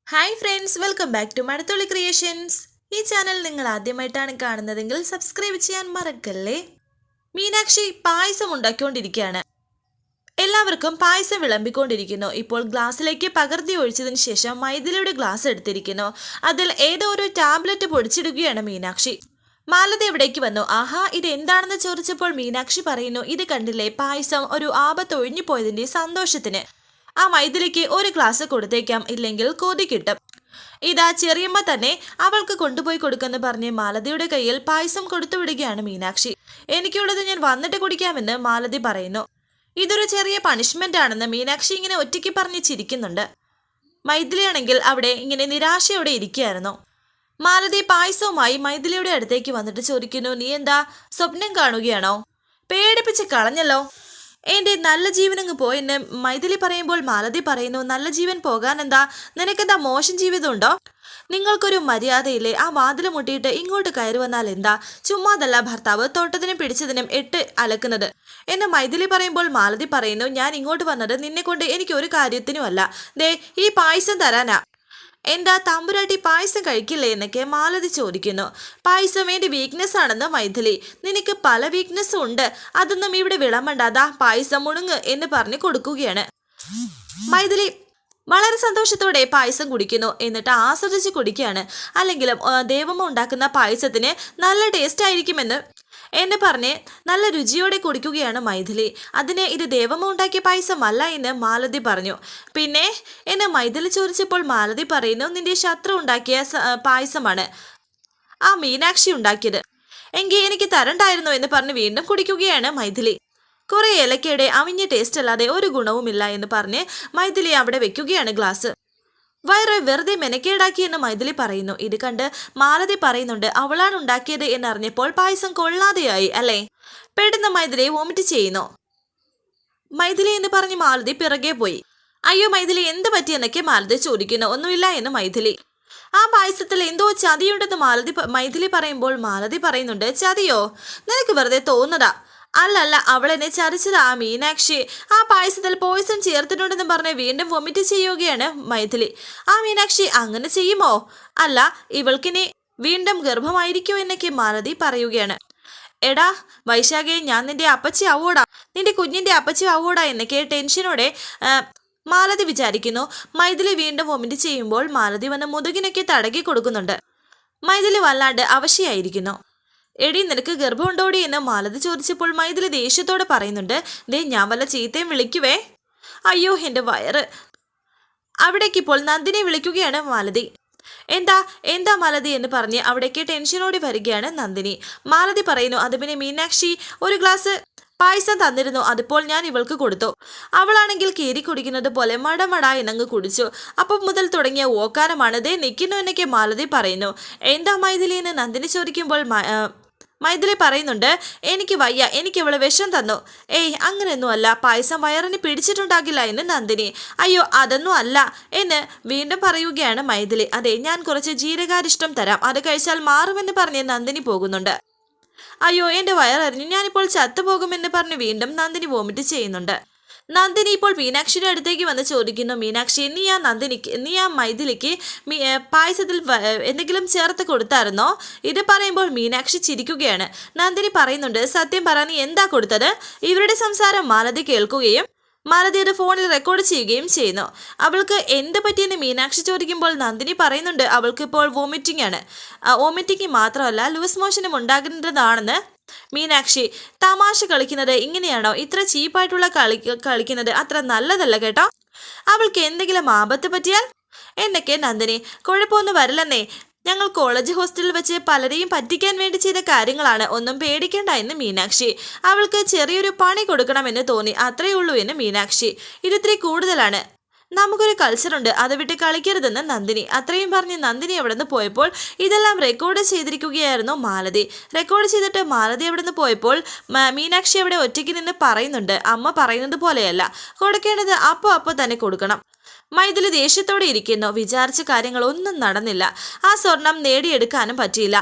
Hi friends, welcome back to Mazhathulli creations. ഈ channel നിങ്ങൾ ആദ്യമായിട്ടാണ് കാണുന്നതെങ്കിൽ സബ്സ്ക്രൈബ് ചെയ്യാൻ മറക്കല്ലേ. മീനാക്ഷി പായസം ഉണ്ടാക്കിക്കൊണ്ടിരിക്കുകയാണ്. എല്ലാവർക്കും പായസം വിളമ്പിക്കൊണ്ടിരിക്കുന്നു. ഇപ്പോൾ ഗ്ലാസ്സിലേക്ക് പകർത്തി ഒഴിച്ചതിന് ശേഷം മൈഥിലിയുടെ ഗ്ലാസ് എടുത്തിരിക്കുന്നു. അതിൽ ഏതോ ഒരു ടാബ്ലറ്റ് പൊടിച്ചിടുകയാണ് മീനാക്ഷി. മാലതി എവിടേക്ക് വന്നു. ആഹാ, ഇത് എന്താണെന്ന് ചോദിച്ചപ്പോൾ മീനാക്ഷി പറയുന്നു, ഇത് കണ്ടില്ലേ, പായസം ഒരു ആപത്ത് ഒഴിഞ്ഞു പോയതിന്റെ സന്തോഷത്തിന് ആ മൈഥിലിക്ക് ഒരു ഗ്ലാസ് കൊടുത്തേക്കാം, ഇല്ലെങ്കിൽ കൊതി കിട്ടും. ഇതാ ചെറിയമ്മ തന്നെ അവൾക്ക് കൊണ്ടുപോയി കൊടുക്കെന്ന് പറഞ്ഞ് മാലതിയുടെ കയ്യിൽ പായസം കൊടുത്തു വിടുകയാണ് മീനാക്ഷി. എനിക്കുള്ളത് ഞാൻ വന്നിട്ട് കുടിക്കാമെന്ന് മാലതി പറയുന്നു. ഇതൊരു ചെറിയ പണിഷ്മെന്റ് ആണെന്ന് മീനാക്ഷി ഇങ്ങനെ ഒറ്റയ്ക്ക് പറഞ്ഞ് ചിരിക്കുന്നുണ്ട്. മൈഥിലിയാണെങ്കിൽ അവിടെ ഇങ്ങനെ നിരാശയോടെ ഇരിക്കുകയായിരുന്നു. മാലതി പായസവുമായി മൈഥിലിയുടെ അടുത്തേക്ക് വന്നിട്ട് ചോദിക്കുന്നു, നീ എന്താ സ്വപ്നം കാണുകയാണോ? പേടിപ്പിച്ച് കളഞ്ഞല്ലോ. എന്റെ നല്ല ജീവനങ്ങ് പോയെന്ന് മൈഥിലി പറയുമ്പോൾ മാലതി പറയുന്നു, നല്ല ജീവൻ പോകാൻ എന്താ, നിനക്കെന്താ മോശം ജീവിതമുണ്ടോ? നിങ്ങൾക്കൊരു മര്യാദയില്ലേ? ആ വാതിൽ മുട്ടിയിട്ട് ഇങ്ങോട്ട് കയറി വന്നാൽ എന്താ? ചുമ്മാതല്ല ഭർത്താവ് തൊട്ടതിനും പിടിച്ചതിനും എട്ട് അലക്കുന്നത് എന്ന് മൈഥിലി പറയുമ്പോൾ മാലതി പറയുന്നു, ഞാൻ ഇങ്ങോട്ട് വന്നത് നിന്നെ കൊണ്ട് എനിക്ക് ഒരു കാര്യത്തിനുമല്ല, ദേ ഈ പായസം തരാനാ. എന്താ തമ്പുരാട്ടി പായസം കഴിക്കില്ലേ എന്നൊക്കെ മാലതി ചോദിക്കുന്നു. പായസം എന്റെ വീക്ക്നെസ് ആണെന്ന് മൈഥിലി. നിനക്ക് പല വീക്ക്നെസ്സും ഉണ്ട്, അതൊന്നും ഇവിടെ വിളമ്പണ്ടാതാ, പായസം മുണുങ്ങ് എന്ന് പറഞ്ഞു കൊടുക്കുകയാണ്. മൈഥിലി വളരെ സന്തോഷത്തോടെ പായസം കുടിക്കുന്നു. എന്നിട്ട് ആസ്വദിച്ച് കുടിക്കുകയാണ്. അല്ലെങ്കിലും ദേവമ്മ ഉണ്ടാക്കുന്ന പായസത്തിന് നല്ല ടേസ്റ്റ് ആയിരിക്കുമെന്ന് എന്നെ പറഞ്ഞ് നല്ല രുചിയോടെ കുടിക്കുകയാണ് മൈഥിലി. അതിന് ഇത് ദേവമ്മ ഉണ്ടാക്കിയ പായസമല്ല എന്ന് മാലതി പറഞ്ഞു. പിന്നെ എന്നെ മൈഥിലി ചോദിച്ചപ്പോൾ മാലതി പറയുന്നു, നിന്റെ ശത്രു ഉണ്ടാക്കിയ പായസമാണ് ആ മീനാക്ഷി ഉണ്ടാക്കിയത്, എങ്കിൽ എനിക്ക് തരണ്ടായിരുന്നു എന്ന് പറഞ്ഞ് വീണ്ടും കുടിക്കുകയാണ് മൈഥിലി. കുറെ ഏലക്കയുടെ അവിഞ്ഞ ടേസ്റ്റ് അല്ലാതെ ഒരു ഗുണവുമില്ല എന്ന് പറഞ്ഞ് മൈഥിലി അവിടെ വെക്കുകയാണ് ഗ്ലാസ്. വയറ് വെറുതെ മെനക്കേടാക്കിയെന്ന് മൈഥിലി പറയുന്നു. ഇത് കണ്ട് മാലതി പറയുന്നുണ്ട്, അവളാണ് ഉണ്ടാക്കിയത് എന്നറിഞ്ഞപ്പോൾ പായസം കൊള്ളാതെയായി അല്ലേ? പെട്ടെന്ന് മൈഥിലി വോമിറ്റ് ചെയ്യുന്നു. മൈഥിലി എന്ന് പറഞ്ഞ് മാലതി പിറകെ പോയി. അയ്യോ മൈഥിലി, എന്ത് പറ്റിയെന്നൊക്കെ മാലതി ചോദിക്കുന്നു. ഒന്നുമില്ല എന്ന് മൈഥിലി. ആ പായസത്തിൽ എന്തോ ചതിയുണ്ടെന്ന് മൈഥിലി പറയുമ്പോൾ മാലതി പറയുന്നുണ്ട്, ചതിയോ? നിനക്ക് വെറുതെ തോന്നുന്നതാ. അല്ലല്ല, അവളെന്നെ ചതിച്ചത് ആ മീനാക്ഷി. ആ പായസത്തിൽ പോയിസൺ ചേർത്തിട്ടുണ്ടെന്ന് പറഞ്ഞ് വീണ്ടും വൊമിറ്റ് ചെയ്യുകയാണ് മൈഥിലി. ആ മീനാക്ഷി അങ്ങനെ ചെയ്യുമോ? അല്ല, ഇവൾക്കിനി വീണ്ടും ഗർഭമായിരിക്കോ എന്നൊക്കെ മാലതി പറയുകയാണ്. എടാ വൈശാഖയെ, ഞാൻ നിന്റെ അപ്പച്ചി ആവോടാ, നിന്റെ കുഞ്ഞിന്റെ അപ്പച്ചി ആവോടാ എന്നൊക്കെ ടെൻഷനോടെ മാലതി വിചാരിക്കുന്നു. മൈഥിലി വീണ്ടും വൊമിറ്റ് ചെയ്യുമ്പോൾ മാലതി വന്ന് മുതുകിനൊക്കെ തടകി കൊടുക്കുന്നുണ്ട്. മൈഥിലി വല്ലാണ്ട് അവശയായിരിക്കുന്നു. എടി നിനക്ക് ഗർഭമുണ്ടോടി എന്ന് മാലതി ചോദിച്ചപ്പോൾ മൈഥിലി ദേഷ്യത്തോടെ പറയുന്നുണ്ട്, ദേ ഞാൻ വല്ല ചീത്തയും വിളിക്കുവേ. അയ്യോ എൻ്റെ വയറ്. അവിടേക്കിപ്പോൾ നന്ദിനെ വിളിക്കുകയാണ് മാലതി. എന്താ എന്താ മാലതി എന്ന് പറഞ്ഞ് അവിടേക്ക് ടെൻഷനോടെ വരികയാണ് നന്ദിനി. മാലതി പറയുന്നു, അത് പിന്നെ മീനാക്ഷി ഒരു ഗ്ലാസ് പായസം തന്നിരുന്നു, അതിപ്പോൾ ഞാൻ ഇവൾക്ക് കൊടുത്തു. അവളാണെങ്കിൽ കീരി കുടിക്കുന്നത് പോലെ മടമട എന്നങ്ങ് കുടിച്ചു. അപ്പം മുതൽ തുടങ്ങിയ ഓക്കാനമാണ്, ദേ നിൽക്കുന്നു എന്നൊക്കെ മാലതി പറയുന്നു. എന്താ മൈഥിലി എന്ന് നന്ദിനി ചോദിക്കുമ്പോൾ മൈഥിലി പറയുന്നുണ്ട്, എനിക്ക് വയ്യ, എനിക്ക് ഇവള് വിഷം തന്നു. ഏയ് അങ്ങനെയൊന്നും അല്ല, പായസം വയറിന് പിടിച്ചിട്ടുണ്ടാകില്ല എന്ന് നന്ദിനി. അയ്യോ അതൊന്നും അല്ല എന്ന് വീണ്ടും പറയുകയാണ് മൈഥിലി. അതെ, ഞാൻ കുറച്ച് ജീരകാരിഷ്ടം തരാം, അത് കഴിച്ചാൽ മാറുമെന്ന് പറഞ്ഞ് നന്ദിനി പോകുന്നുണ്ട്. അയ്യോ എൻ്റെ വയററിഞ്ഞു, ഞാനിപ്പോൾ ചത്തുപോകുമെന്ന് പറഞ്ഞ് വീണ്ടും നന്ദിനി വോമിറ്റ് ചെയ്യുന്നുണ്ട്. നന്ദിനി ഇപ്പോൾ മീനാക്ഷിയുടെ അടുത്തേക്ക് വന്ന് ചോദിക്കുന്നു, മീനാക്ഷി നീ ആ മൈഥിലിക്ക് പായസത്തിൽ എന്തെങ്കിലും ചേർത്ത് കൊടുത്തായിരുന്നോ? ഇത് പറയുമ്പോൾ മീനാക്ഷി ചിരിക്കുകയാണ്. നന്ദിനി പറയുന്നുണ്ട്, സത്യം പറ, നീ എന്താ കൊടുത്തത്? ഇവരുടെ സംസാരം മാലതി കേൾക്കുകയും മാലതി അത് ഫോണിൽ റെക്കോർഡ് ചെയ്യുകയും ചെയ്യുന്നു. അവൾക്ക് എന്ത് പറ്റിയെന്ന് മീനാക്ഷി ചോദിക്കുമ്പോൾ നന്ദിനി പറയുന്നുണ്ട്, അവൾക്ക് ഇപ്പോൾ വോമിറ്റിംഗ് ആണ്. വോമിറ്റിംഗ് മാത്രമല്ല ലൂസ് മോഷനും ഉണ്ടാകുന്നതാണെന്ന്. മീനാക്ഷി, തമാശ കളിക്കുന്നത് ഇങ്ങനെയാണോ? ഇത്ര ചീപ്പായിട്ടുള്ള കളിക്കുന്നത് അത്ര നല്ലതല്ല കേട്ടോ. അവൾക്ക് എന്തെങ്കിലും ആപത്ത് പറ്റിയാൽ എന്നൊക്കെ നന്ദിനി. കുഴപ്പമൊന്നും വരില്ലെന്നേ, ഞങ്ങൾ കോളേജ് ഹോസ്റ്റലിൽ വെച്ച് പലരെയും പറ്റിക്കാൻ വേണ്ടി ചെയ്ത കാര്യങ്ങളാണ്, ഒന്നും പേടിക്കേണ്ട എന്ന് മീനാക്ഷി. അവൾക്ക് ചെറിയൊരു പണി കൊടുക്കണമെന്ന് തോന്നി, അത്രയേ ഉള്ളൂ എന്ന് മീനാക്ഷി. ഇതിത്തിരി കൂടുതലാണ്, നമുക്കൊരു കൾച്ചറുണ്ട്, അത് വിട്ട് കളിക്കരുതെന്ന് നന്ദിനി. അത്രയും പറഞ്ഞ് നന്ദിനി അവിടെ നിന്ന് പോയപ്പോൾ ഇതെല്ലാം റെക്കോർഡ് ചെയ്തിരിക്കുകയായിരുന്നു മാലതി. റെക്കോർഡ് ചെയ്തിട്ട് മാലതി അവിടെ നിന്ന് പോയപ്പോൾ മീനാക്ഷി അവിടെ ഒറ്റയ്ക്ക് നിന്ന് പറയുന്നുണ്ട്, അമ്മ പറയുന്നത് പോലെയല്ല, കൊടുക്കേണ്ടത് അപ്പോൾ തന്നെ കൊടുക്കണം. മൈഥിലി ദേഷ്യത്തോടെ ഇരിക്കുന്നു. വിചാരിച്ച കാര്യങ്ങളൊന്നും നടന്നില്ല. ആ സ്വർണം നേടിയെടുക്കാനും പറ്റിയില്ല.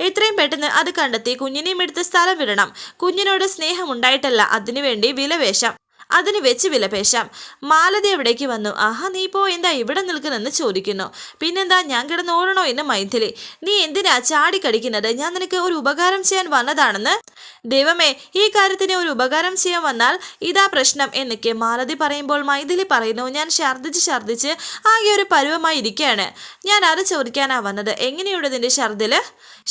എത്രയും പെട്ടെന്ന് അത് കണ്ടെത്തി കുഞ്ഞിനെയും എടുത്ത് സ്ഥലം വിടണം. കുഞ്ഞിനോട് സ്നേഹം ഉണ്ടായിട്ടല്ല, അതിനുവേണ്ടി വിലവേശം. അതിന് വെച്ച് വിലപേശാം. മാലതി എവിടേക്ക് വന്നു. ആഹാ, നീ ഇപ്പോൾ എന്താ ഇവിടെ നിൽക്കുന്നെന്ന് ചോദിക്കുന്നു. പിന്നെന്താ, ഞാൻ കിടന്ന് ഓടണോ എന്ന് മൈഥിലി. നീ എന്തിനാ ചാടിക്കടിക്കുന്നത്? ഞാൻ നിനക്ക് ഒരു ഉപകാരം ചെയ്യാൻ വന്നതാണെന്ന്. ദൈവമേ, ഈ കാര്യത്തിന് ഒരു ഉപകാരം ചെയ്യാൻ വന്നാൽ ഇതാ പ്രശ്നം എന്നൊക്കെ മാലതി പറയുമ്പോൾ മൈഥിലി പറയുന്നു, ഞാൻ ഛർദ്ദിച്ച് ആകെ ഒരു പരുവമായി ഇരിക്കുകയാണ്. ഞാൻ അത് ചോദിക്കാനാ വന്നത്. എങ്ങനെയുണ്ട് നിന്റെ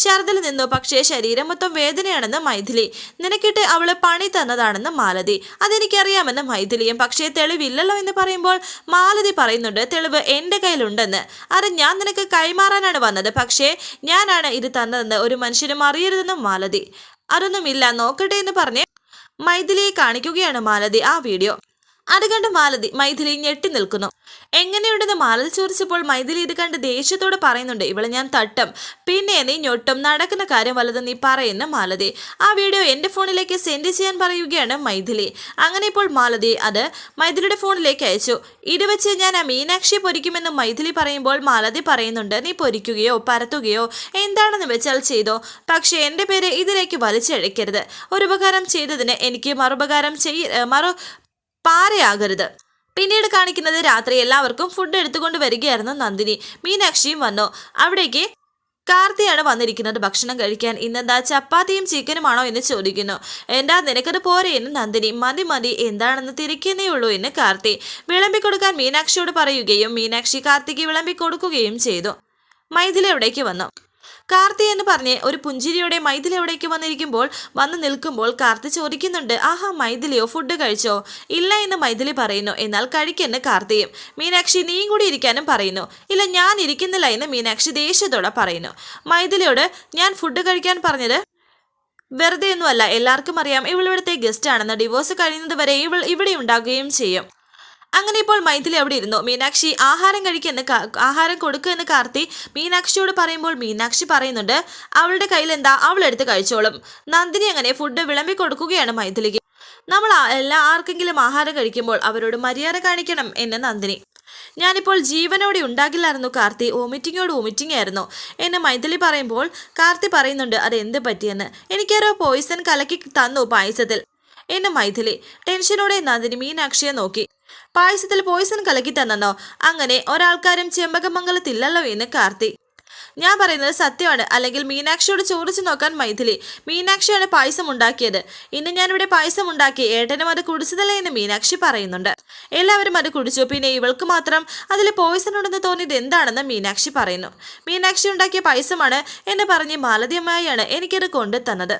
ഛർദിൽ നിന്നു, പക്ഷേ ശരീരം മൊത്തം വേദനയാണെന്ന് മൈഥിലി. നിനക്കിട്ട് അവള് പണി തന്നതാണെന്ന് മാലതി. അതെനിക്കറിയാമെന്ന് മൈഥിലിയും. പക്ഷേ തെളിവില്ലല്ലോ എന്ന് പറയുമ്പോൾ മാലതി പറയുന്നുണ്ട്, തെളിവ് എൻ്റെ കയ്യിലുണ്ടെന്ന്. അത് ഞാൻ നിനക്ക് കൈമാറാനാണ് വന്നത്, പക്ഷേ ഞാനാണ് ഇത് തന്നതെന്ന് ഒരു മനുഷ്യനും അറിയരുതെന്നും മാലതി. അതൊന്നുമില്ല, നോക്കട്ടെ എന്ന് പറഞ്ഞ് മൈഥിലിയെ കാണിക്കുകയാണ് മാലതി ആ വീഡിയോ. അത് കണ്ട് മൈഥിലി ഞെട്ടി നിൽക്കുന്നു. എങ്ങനെയുണ്ടെന്ന് മാലതി ചോദിച്ചപ്പോൾ മൈഥിലി ഇത് കണ്ട് ദേഷ്യത്തോടെ പറയുന്നുണ്ട്, ഇവളെ ഞാൻ തട്ടും, പിന്നെ നീ ഞൊട്ടും, നടക്കുന്ന കാര്യം വല്ലതും നീ പറയുന്ന മാലതി. ആ വീഡിയോ എൻ്റെ ഫോണിലേക്ക് സെൻഡ് ചെയ്യാൻ പറയുകയാണ് മൈഥിലി. അങ്ങനെ ഇപ്പോൾ മാലതി അത് മൈഥിലിയുടെ ഫോണിലേക്ക് അയച്ചു. ഇത് വെച്ച് ഞാൻ ആ മീനാക്ഷിയെ പൊരിക്കുമെന്ന് മൈഥിലി പറയുമ്പോൾ മാലതി പറയുന്നുണ്ട്, നീ പൊരിക്കുകയോ പരത്തുകയോ എന്താണെന്ന് വെച്ചാൽ ചെയ്തോ, പക്ഷേ എൻ്റെ പേര് ഇതിലേക്ക് വലിച്ചഴക്കരുത്. ഒരു ഉപകാരം ചെയ്തതിന് എനിക്ക് മറുപകാരം പാരയാകരുത്. പിന്നീട് കാണിക്കുന്നത് രാത്രി എല്ലാവർക്കും ഫുഡ് എടുത്തുകൊണ്ട് വരികയായിരുന്നു നന്ദിനി. മീനാക്ഷിയും വന്നു. അവിടേക്ക് കാർത്തിയാണ് വന്നിരിക്കുന്നത് ഭക്ഷണം കഴിക്കാൻ. ഇന്നെന്താ ചപ്പാത്തിയും ചിക്കനുമാണോ എന്ന് ചോദിക്കുന്നു. എന്താ നിനക്കത് പോരെ എന്ന് നന്ദിനി. മതി എന്താണെന്ന് തിരിക്കുന്നേ ഉള്ളൂ എന്ന് കാർത്തി. വിളമ്പിക്കൊടുക്കാൻ മീനാക്ഷിയോട് പറയുകയും മീനാക്ഷി കാർത്തിക്ക് വിളമ്പിക്കൊടുക്കുകയും ചെയ്തു. മൈഥിലി എവിടേക്ക് വന്നു. കാർത്തി എന്ന് പറഞ്ഞ് ഒരു പുഞ്ചിരിയോടെ മൈഥിലി എവിടേക്ക് വന്നു നിൽക്കുമ്പോൾ കാർത്തി ചോദിക്കുന്നുണ്ട്, ആഹാ മൈഥിലിയോ, ഫുഡ് കഴിച്ചോ? ഇല്ല എന്ന് മൈഥിലി പറയുന്നു. എന്നാൽ കഴിക്കെന്ന് കാർത്തിയും. മീനാക്ഷി നീയും കൂടി ഇരിക്കാനും പറയുന്നു. ഇല്ല, ഞാൻ ഇരിക്കുന്നില്ല എന്ന് മീനാക്ഷി ദേഷ്യത്തോടെ പറയുന്നു. മൈഥിലിയോട് ഞാൻ ഫുഡ് കഴിക്കാൻ പറഞ്ഞത് വെറുതെ ഒന്നുമല്ല, എല്ലാവർക്കും അറിയാം ഇവൾ ഇവിടുത്തെ ഗസ്റ്റ് ആണെന്ന്. ഡിവോഴ്സ് കഴിയുന്നത് വരെ ഇവൾ ഇവിടെ ഉണ്ടാകുകയും ചെയ്യും. അങ്ങനെ ഇപ്പോൾ മൈഥിലി അവിടെ ഇരുന്നു. മീനാക്ഷി ആഹാരം കൊടുക്കുമെന്ന് കാർത്തി മീനാക്ഷിയോട് പറയുമ്പോൾ മീനാക്ഷി പറയുന്നുണ്ട്, അവളുടെ കയ്യിൽ എന്താ, അവളെടുത്ത് കഴിച്ചോളും. നന്ദിനി അങ്ങനെ ഫുഡ് വിളമ്പി കൊടുക്കുകയാണ് മൈഥിലിക്ക്. നമ്മൾ ആർക്കെങ്കിലും ആഹാരം കഴിക്കുമ്പോൾ അവരോട് മര്യാദ കാണിക്കണം എന്ന് നന്ദിനി. ഞാനിപ്പോൾ ജീവനോടെ ഉണ്ടാകില്ലായിരുന്നു കാർത്തി, വോമിറ്റിംഗ് ആയിരുന്നു എന്ന് മൈഥിലി പറയുമ്പോൾ കാർത്തി പറയുന്നുണ്ട്, അത് എന്ത് പറ്റിയെന്ന്. എനിക്കൊരു പോയിസൺ കലക്കി തന്നു പായസത്തിൽ എന്ന് മൈഥിലി. ടെൻഷനോടെ നന്ദിനി മീനാക്ഷിയെ നോക്കി. പായസത്തിൽ പോയിസൺ കലക്കി തന്നോ? അങ്ങനെ ഒരാൾക്കാരും ചെമ്പകമംഗലത്തില്ലല്ലോ എന്ന് കാർത്തി. ഞാൻ പറയുന്നത് സത്യമാണ്, അല്ലെങ്കിൽ മീനാക്ഷിയോട് ചോദിച്ചു നോക്കാൻ മൈഥിലി. മീനാക്ഷിയാണ് പായസം ഉണ്ടാക്കിയത്. ഇന്ന് ഞാനിവിടെ പായസം ഉണ്ടാക്കി, ഏട്ടനും അത് കുടിച്ചതല്ലേ എന്ന് മീനാക്ഷി പറയുന്നുണ്ട്. എല്ലാവരും അത് കുടിച്ചു, പിന്നെ ഇവൾക്ക് മാത്രം അതിൽ പോയിസൺ ഉണ്ടെന്ന് തോന്നിയത് എന്താണെന്ന് മീനാക്ഷി പറയുന്നു. മീനാക്ഷി ഉണ്ടാക്കിയ പായസമാണ് എന്ന് പറഞ്ഞ് മാലതി അമ്മയാണ് എനിക്കത് കൊണ്ടു തന്നത്.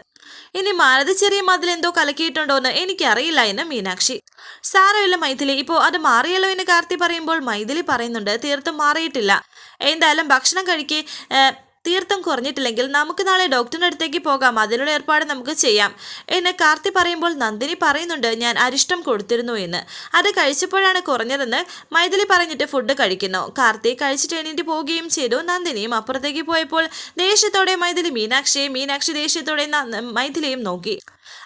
ഇനി മാലതി ചെറിയ മതിലെന്തോ കലക്കിയിട്ടുണ്ടോയെന്ന് എനിക്കറിയില്ല എന്ന് മീനാക്ഷി. സാരമില്ല മൈഥിലി, ഇപ്പോൾ അത് മാറിയല്ലോ എന്ന് കാർത്തി പറയുമ്പോൾ മൈഥിലി പറയുന്നുണ്ട്, തീർത്തും മാറിയിട്ടില്ല. എന്തായാലും ഭക്ഷണം കഴിക്ക്, തീർത്തും കുറഞ്ഞിട്ടില്ലെങ്കിൽ നമുക്ക് നാളെ ഡോക്ടറിൻ്റെ അടുത്തേക്ക് പോകാം, അതിനുള്ള ഏർപ്പാട് നമുക്ക് ചെയ്യാം എന്ന് കാർത്തി പറയുമ്പോൾ നന്ദിനി പറയുന്നുണ്ട്, ഞാൻ അരിഷ്ടം കൊടുത്തിരുന്നു എന്ന്. അത് കഴിച്ചപ്പോഴാണ് കുറഞ്ഞതെന്ന് മൈഥിലി പറഞ്ഞിട്ട് ഫുഡ് കഴിക്കുന്നു. കാർത്തി കഴിച്ചിട്ട് എണീറ്റ് പോവുകയും ചെയ്തു. നന്ദിനിയും അപ്പുറത്തേക്ക് പോയപ്പോൾ ദേഷ്യത്തോടെ മീനാക്ഷി ദേഷ്യത്തോടെ മൈഥിലിയും നോക്കി.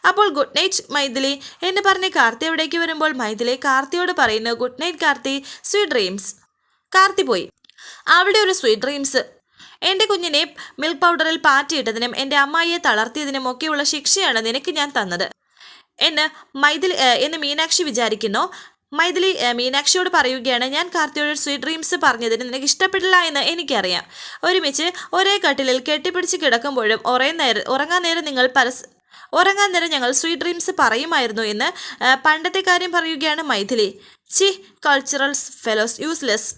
അപ്പോൾ ഗുഡ് നൈറ്റ് മൈഥിലി എന്ന് പറഞ്ഞ് കാർത്തി എവിടേക്ക് വരുമ്പോൾ മൈഥിലി കാർത്തിയോട് പറയുന്നു, good night Karthi, sweet dreams. Karthi പോയി. അവിടെ ഒരു സ്വീറ്റ് ഡ്രീംസ്. എൻ്റെ കുഞ്ഞിനെ മിൽക്ക് പൗഡറിൽ പാറ്റിയിട്ടതിനും എൻ്റെ അമ്മായിയെ തളർത്തിയതിനും ഒക്കെയുള്ള ശിക്ഷയാണ് നിനക്ക് ഞാൻ തന്നത് എന്ന് മീനാക്ഷി വിചാരിക്കുന്നു. മൈഥിലി മീനാക്ഷിയോട് പറയുകയാണ്, ഞാൻ കാർത്തിയോട് സ്വീറ്റ് ഡ്രീംസ് പറഞ്ഞതിന് നിനക്ക് ഇഷ്ടപ്പെട്ടില്ല എന്ന് എനിക്കറിയാം. ഒരുമിച്ച് ഒരേ കട്ടിലിൽ കെട്ടിപ്പിടിച്ച് കിടക്കുമ്പോഴും ഉറങ്ങാൻ നേരം ഞങ്ങൾ സ്വീറ്റ് ഡ്രീംസ് പറയുമായിരുന്നു എന്ന് പണ്ടത്തെ കാര്യം പറയുകയാണ് മൈഥിലി. കൾച്ചറൽ ഫെലോസ് യൂസ്ലെസ്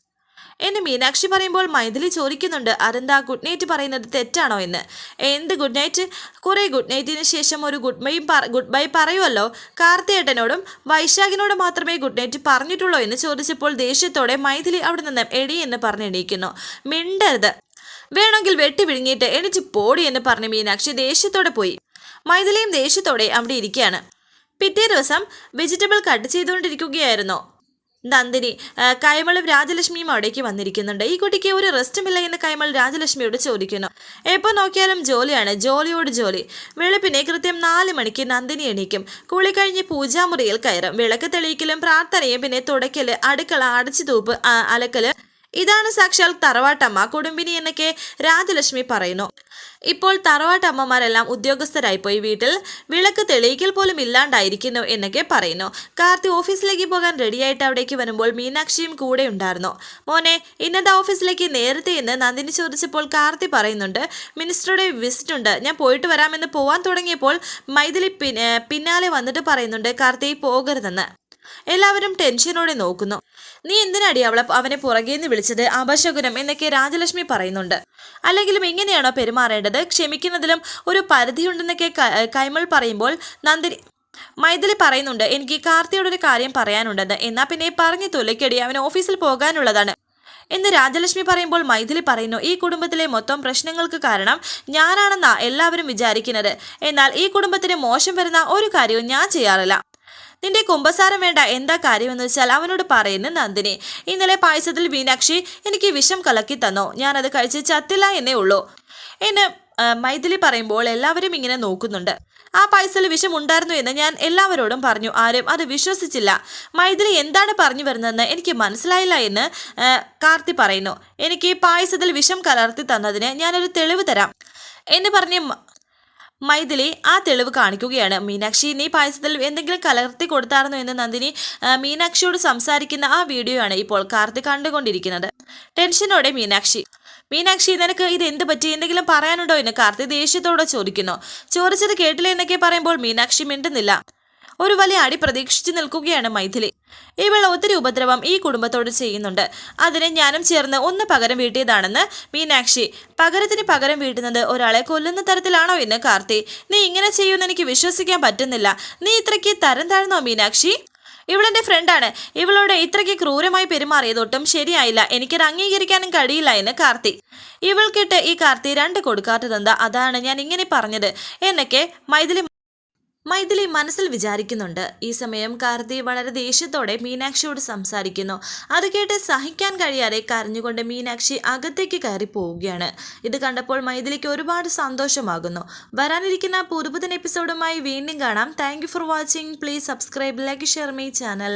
എന്ന് മീനാക്ഷി പറയുമ്പോൾ മൈഥിലി ചോദിക്കുന്നുണ്ട്, അതെന്താ ഗുഡ് നൈറ്റ് പറയുന്നത് തെറ്റാണോ എന്ന്. എന്ത് ഗുഡ് നൈറ്റ്? കുറേ ഗുഡ് നൈറ്റിന് ശേഷം ഒരു ഗുഡ് ബൈ പറയുമല്ലോ. കാർത്തിയേട്ടനോടും വൈശാഖിനോടും മാത്രമേ ഗുഡ് നൈറ്റ് പറഞ്ഞിട്ടുള്ളൂ എന്ന് ചോദിച്ചപ്പോൾ ദേഷ്യത്തോടെ മൈഥിലി അവിടെ നിന്ന് എടി എന്ന് പറഞ്ഞെണീക്കുന്നു. മിണ്ടരുത്, വേണമെങ്കിൽ വെട്ടി വിഴുങ്ങിയിട്ട് എണിച്ച് പോടി എന്ന് പറഞ്ഞ് മീനാക്ഷി ദേഷ്യത്തോടെ പോയി. മൈഥിലിയും ദേഷ്യത്തോടെ അവിടെ ഇരിക്കുകയാണ്. പിറ്റേ ദിവസം വെജിറ്റബിൾ കട്ട് ചെയ്തുകൊണ്ടിരിക്കുകയായിരുന്നു നന്ദിനി. കൈമളും രാജലക്ഷ്മിയും അവിടേക്ക് വന്നിരിക്കുന്നുണ്ട്. ഈ കുട്ടിക്ക് ഒരു റെസ്റ്റുമില്ല എന്ന് കൈമൾ രാജലക്ഷ്മിയോട് ചോദിക്കുന്നു. എപ്പോൾ നോക്കിയാലും ജോലിയാണ്, ജോലിയോട് ജോലി. വെളുപ്പിനെ കൃത്യം 4 മണിക്ക് നന്ദിനി എണീക്കും. കുളി കഴിഞ്ഞ് പൂജാമുറിയിൽ കയറും. വിളക്ക് തെളിയിക്കലും പ്രാർത്ഥനയും പിന്നെ തുടയ്ക്കല്, അടുക്കള അടച്ചു തൂപ്പ്, അലക്കല് ഇതാണ് സാക്ഷാൽ തറവാട്ടമ്മ കുടുംബിനി എന്നൊക്കെ രാജലക്ഷ്മി പറയുന്നു. ഇപ്പോൾ തറവാട്ടമ്മമാരെല്ലാം ഉദ്യോഗസ്ഥരായിപ്പോയി, വീട്ടിൽ വിളക്ക് തെളിയിക്കൽ പോലും ഇല്ലാണ്ടായിരിക്കുന്നു എന്നൊക്കെ പറയുന്നു. കാർത്തി ഓഫീസിലേക്ക് പോകാൻ റെഡിയായിട്ട് അവിടേക്ക് വരുമ്പോൾ മീനാക്ഷിയും കൂടെ ഉണ്ടായിരുന്നു. മോനെ, ഇന്നത്തെ ഓഫീസിലേക്ക് നേരത്തെ എന്ന് നന്ദിനി ചോദിച്ചപ്പോൾ കാർത്തി പറയുന്നുണ്ട്, മിനിസ്റ്ററുടെ വിസിറ്റ് ഉണ്ട്, ഞാൻ പോയിട്ട് വരാമെന്ന് പോവാൻ തുടങ്ങിയപ്പോൾ മൈഥിലി പിന്നാലെ വന്നിട്ട് പറയുന്നുണ്ട് കാർത്തി പോകരുതെന്ന്. എല്ലാവരും ടെൻഷനോടെ നോക്കുന്നു. നീ എന്തിനാടി അവനെ പുറകേന്ന് വിളിച്ചത്, അപശകുനം എന്നൊക്കെ രാജലക്ഷ്മി പറയുന്നുണ്ട്. അല്ലെങ്കിലും ഇങ്ങനെയാണോ പെരുമാറേണ്ടത്, ക്ഷമിക്കുന്നതിലും ഒരു പരിധിയുണ്ടെന്നൊക്കെ കൈമൾ പറയുമ്പോൾ മൈഥിലി പറയുന്നുണ്ട്, എനിക്ക് കാർത്തിയോടൊരു കാര്യം പറയാനുണ്ടെന്ന്. എന്നാ പിന്നെ പറഞ്ഞു തൊലക്കടി, അവന് ഓഫീസിൽ പോകാനുള്ളതാണ് എന്ന് രാജലക്ഷ്മി പറയുമ്പോൾ മൈഥിലി പറയുന്നു, ഈ കുടുംബത്തിലെ മൊത്തം പ്രശ്നങ്ങൾക്ക് കാരണം ഞാനാണെന്നാ എല്ലാവരും വിചാരിക്കുന്നത്. എന്നാൽ ഈ കുടുംബത്തിന് മോശം വരുന്ന ഒരു കാര്യവും ഞാൻ ചെയ്യാറില്ല. നിന്റെ കുമ്പസാരം വേണ്ട, എന്താ കാര്യമെന്ന് വെച്ചാൽ അവനോട് പറയുന്നു നന്ദിനി. ഇന്നലെ പായസത്തിൽ മീനാക്ഷി എനിക്ക് വിഷം കലക്കി തന്നോ, ഞാനത് കഴിച്ച് ചത്തില്ല എന്നേ ഉള്ളൂ എന്ന് മൈഥിലി പറയുമ്പോൾ എല്ലാവരും ഇങ്ങനെ നോക്കുന്നുണ്ട്. ആ പായസത്തിൽ വിഷം ഉണ്ടായിരുന്നു എന്ന് ഞാൻ എല്ലാവരോടും പറഞ്ഞു, ആരും അത് വിശ്വസിച്ചില്ല. മൈഥിലി എന്താണ് പറഞ്ഞു വരുന്നതെന്ന് എനിക്ക് മനസ്സിലായില്ല എന്ന് കാർത്തി പറയുന്നു. എനിക്ക് പായസത്തിൽ വിഷം കലർത്തി തന്നതിന് ഞാനൊരു തെളിവ് തരാം എന്ന് പറഞ്ഞ് മൈഥിലി ആ തെളിവ് കാണിക്കുകയാണ്. മീനാക്ഷി, നീ പായസത്തിൽ എന്തെങ്കിലും കലർത്തി കൊടുത്തായിരുന്നു എന്ന് നന്ദിനി മീനാക്ഷിയോട് സംസാരിക്കുന്ന ആ വീഡിയോ ആണ് ഇപ്പോൾ കാർത്തി കണ്ടുകൊണ്ടിരിക്കുന്നത്. ടെൻഷനോടെ മീനാക്ഷി നിനക്ക് ഇത് എന്ത് പറ്റി, എന്തെങ്കിലും പറയാനുണ്ടോ എന്ന് കാർത്തി ദേഷ്യത്തോടെ ചോദിക്കുന്നു. ചോദിച്ചത് കേട്ടില്ല എന്നൊക്കെ പറയുമ്പോൾ മീനാക്ഷി മിണ്ടുന്നില്ല. ഒരു വലിയ അടി പ്രതീക്ഷിച്ചു നിൽക്കുകയാണ് മൈഥിലി. ഇവൾ ഒത്തിരി ഉപദ്രവം ഈ കുടുംബത്തോട് ചെയ്യുന്നുണ്ട്, അതിന് ഞാനും ചേർന്ന് ഒന്ന് പകരം വീട്ടിയതാണെന്ന് മീനാക്ഷി. പകരത്തിന് പകരം വീട്ടുന്നത് ഒരാളെ കൊല്ലുന്ന തരത്തിലാണോ എന്ന് കാർത്തി. നീ ഇങ്ങനെ ചെയ്യുമെന്ന് എനിക്ക് വിശ്വസിക്കാൻ പറ്റുന്നില്ല. നീ ഇത്രയ്ക്ക് തരം താഴ്ന്നോ മീനാക്ഷി? ഇവളെന്റെ ഫ്രണ്ടാണ്, ഇവളോട് ഇത്രയ്ക്ക് ക്രൂരമായി പെരുമാറിയതൊട്ടും ശരിയായില്ല, എനിക്കത് അംഗീകരിക്കാനും കഴിയില്ല എന്ന് കാർത്തി. ഇവൾക്കിട്ട് ഈ കാർത്തി 2 കൊടുക്കാത്തതെന്താ, അതാണ് ഞാൻ ഇങ്ങനെ പറഞ്ഞത് എന്നൊക്കെ മൈഥിലി മനസ്സിൽ വിചാരിക്കുന്നുണ്ട്. ഈ സമയം കാർത്തി വളരെ ദേഷ്യത്തോടെ മീനാക്ഷിയോട് സംസാരിക്കുന്നു. അത് കേട്ട് സഹിക്കാൻ കഴിയാതെ കരഞ്ഞുകൊണ്ട് മീനാക്ഷി അകത്തേക്ക് കയറി പോവുകയാണ്. ഇത് കണ്ടപ്പോൾ മൈഥിലിക്ക് ഒരുപാട് സന്തോഷമാകുന്നു. വരാനിരിക്കുന്ന പുതുപുത്തൻ എപ്പിസോഡുമായി വീണ്ടും കാണാം. Thank you for watching. Please subscribe, like, share my channel.